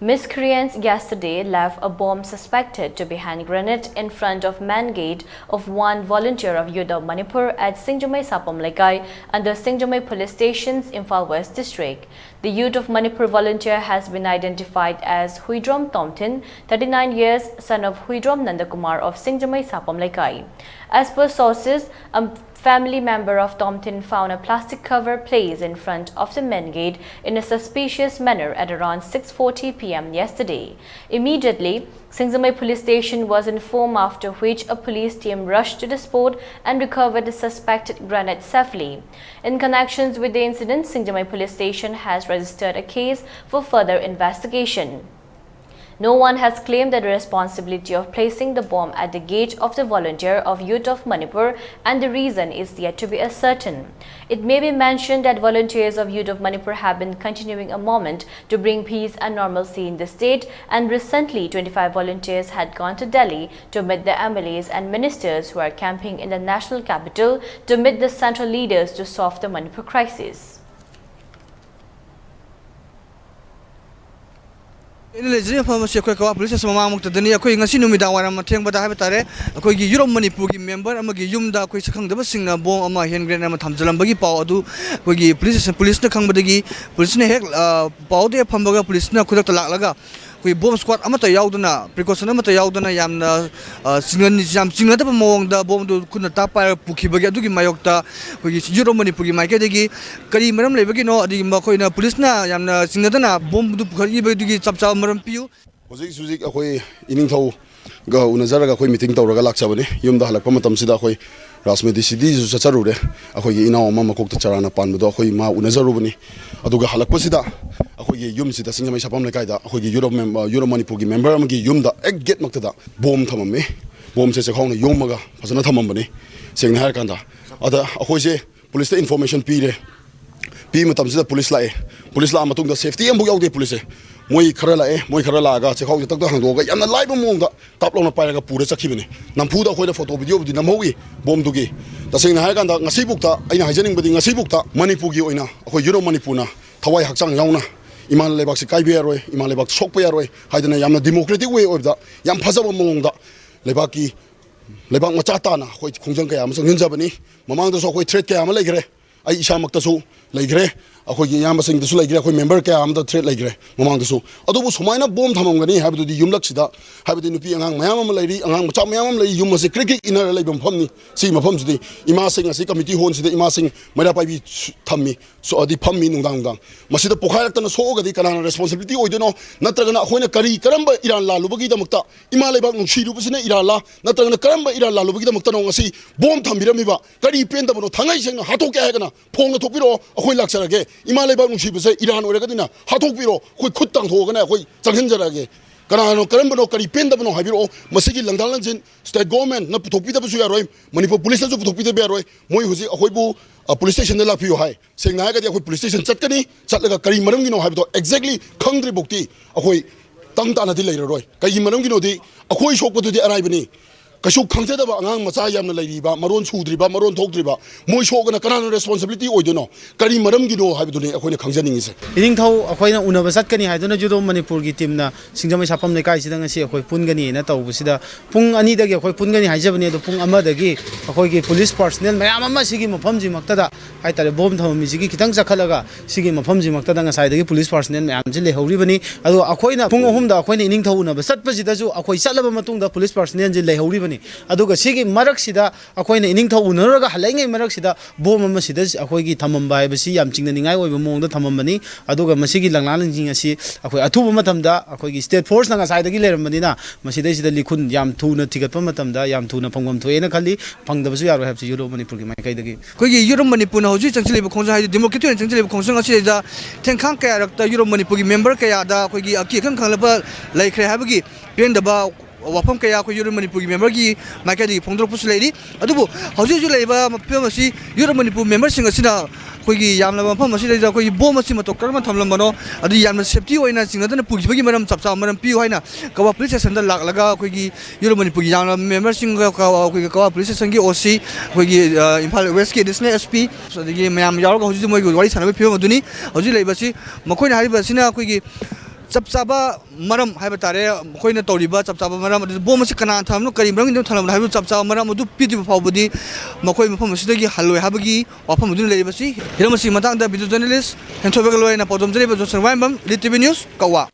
Miscreants yesterday left a bomb suspected to be hand grenade in front of main gate of one volunteer of Youth of Manipur at Singjamai Sapam Lekai under Singjamai Police Station's Imphal West District. The Youth of Manipur Volunteer has been identified as Huidrom Tomtin, 39 years, son of Huidrom Nandakumar of Singjamai Sapam Lekai. As per sources, a family member of Tomtin found a plastic cover placed in front of the main gate in a suspicious manner at around 6:40 p.m. yesterday. Immediately, Singjamai Police Station was informed, after which a police team rushed to the spot and recovered the suspected grenade safely. In connection with the incident, Singjamai Police Station has registered a case for further investigation. No one has claimed the responsibility of placing the bomb at the gate of the volunteer of Youth of Manipur, and the reason is yet to be ascertained. It may be mentioned that volunteers of Youth of Manipur have been continuing a movement to bring peace and normalcy in the state, and recently 25 volunteers had gone to Delhi to meet the MLAs and ministers who are camping in the national capital to meet the central leaders to solve the Manipur crisis. Legislative policy ko police mamang mukta ko ngasi numida wara matheng bada ha tare ko gi Youth of Manipur gi member amagi yumda ko sakhang daba singna bom ama hand grenade ama thamjalam bagi paw adu ko gi police na khangbadagi police na hek paw de phambaga police na khudak laklaga ko bomb squad amata yauduna precaution amata yauduna yamna singna da mawang da bomb du kunna ta pa pukhi bagi adu gi mayokta ko gi Youth of Manipur gi maike degi kari maram lebagi no adi ma ko ina police na yamna singna da bomb du khari bagi gi chapcha maram piu Hoji suzik akoi ining thau ga unazara ga koi meeting tawraga laksabani yumda halakpa matam sida akoi rasmedi sidi ju chacharure akoi gi inaw ma makok ta charana panbado akoi ma unazarubani aduga halakpa sida akoi gi yum sida Singjamai Sapam Lekai da akoi gi Youth of Manipur gi member amagi yumda ek gate makta bom thamame bom se chakhawna yomaga phasana thamambani sengna har kanda ada akoi je police information pi matam sida police la matungda safety ambu yaude police moi khara la ga che khau tak tak hang do ga yamna live mong da tap long na pa ga pura sakhi bani nampu da khoi da photo video di namhogi bom du gi ta sing na ha kan da ngasi bukta aina hajaning badi ngasi bukta Manipur gi oina khoi Youth of Manipur na thawai hakchang yauna iman lebak se kai be roi iman lebak sok pe roi haidana yamna democratic way of da yam phajaba mong da lebak ki lebak macha ta na khoi khongjang ka yam sang hin jabani mamang da so khoi threat ka yam legre ai isha makta su legre akoi gi yam sing dasu legre akoi member ka am da threat legre mamang dasu adubu sumaina bom thamamgani habdu di yumlak sida habdu nupi angang mayam am leiri angang macha mayam am lei yum se cricket inner leibam phamni si mafam sidi ima sing asi committee hon sida ima sing mara pai bi thammi so adi phammi nungdang masida pokhairak tan so ga di kana responsibility oideno natragana khoina kari karamba iran la lubagi da mukta ima leibak nungsi rubusina iran la natragana karamba iran la lubagi da mukta no ngasi bom thambiram ba kari pen da bono thangai seng hatok ka hagana phong na thopiro akhoi laksarage ima leibak nungsi buse iran oregadina hathokpiro khoi khutang thogana khoi changhinjarage kanano karambano kari pendabano habiro masigi langdalanjin state government na puthokpida busu yaroi Manipur police na puthokpida be yaroi moi huji akhoi police station la phiyo hai sengna ha ga akhoi police station chatkani chatlaga kari maram gino habito exactly khangdri bokti akhoi tangta na di leiroi kai maram gino di akhoi sokpadu di araibani kasuk khangtedaba angang macha yamna leiriba maron sudriba maron thokdriba moi sogana kanana responsibility oidono kari maram gino habiduni akoina khangjaningi se ining thau akoina unaba satkani haiduna Youth of Manipur gi team na Singjamai Sapam Lekai sida ngasi akoi pungani na tawbusida pung ani dagi akoi pungani haijabani do pung ama dagi akoi gi police personnel mayam ama sigi mafam ji maktada haitare bom thammi sigi kitang chakhalaga sigi mafam ji maktada ngasai dagi police personnel mayam ji lehori bani ado akoina pung ahum da akoina ining thau unaba satpajida ju akoi chatlaba matungda police personnel ji lehori aduga sigi marak sida akoina ining thau unaraga halaingai marak sida bom ama sida akoi gi thamamba haibasi yam chingna ningai oiba mongda thamambani aduga masigi langlalang jing asi akoi athuba matamda akoi gi state force na ngasai dagi lerambani masida sida likhun yam thuna thigatpa matamda yam thuna phangwam thoena khali phangdabasu yaro habsi Youth of Manipur gi maikai dagi ko gi Youth of Manipur na hoji changchile khongsa hai democratic changchile khongsa asi da thengkhang ka rakta Youth of Manipur gi member ka ya da ko gi aki khang khanglaba laikhre habagi pendaba wafam kaya ko Youth of Manipur member gi maika di phongdro pusu leiri adubu hauji ju leiba mapem asi Youth of Manipur member sing asina ko gi yamla mapam asi da ko gi bom asi matok karma thamlam bano adu yamna safety oina singna dana pugibagi maram chapcha maram pi hoina kawa police station da laga ko gi Youth of Manipur yamla member sing ka kawa police station gi OC ko gi Imphal West ki disne SP so gi mayam yaw ko hoji moi wari sana pi maduni hoji leiba si makoina hari basina ko gi chap chaba maram haiba tare khoina toriba chap chaba maram bom si kana thamno kari mrang dim thalam haibu chap chaba maram adu pidi phawbudi makhoi mafam sidagi haloi habagi wafam mudun leibasi hiramasi matang da video journalist hentobega loina podom jariba josan waibam ELITETV news kawa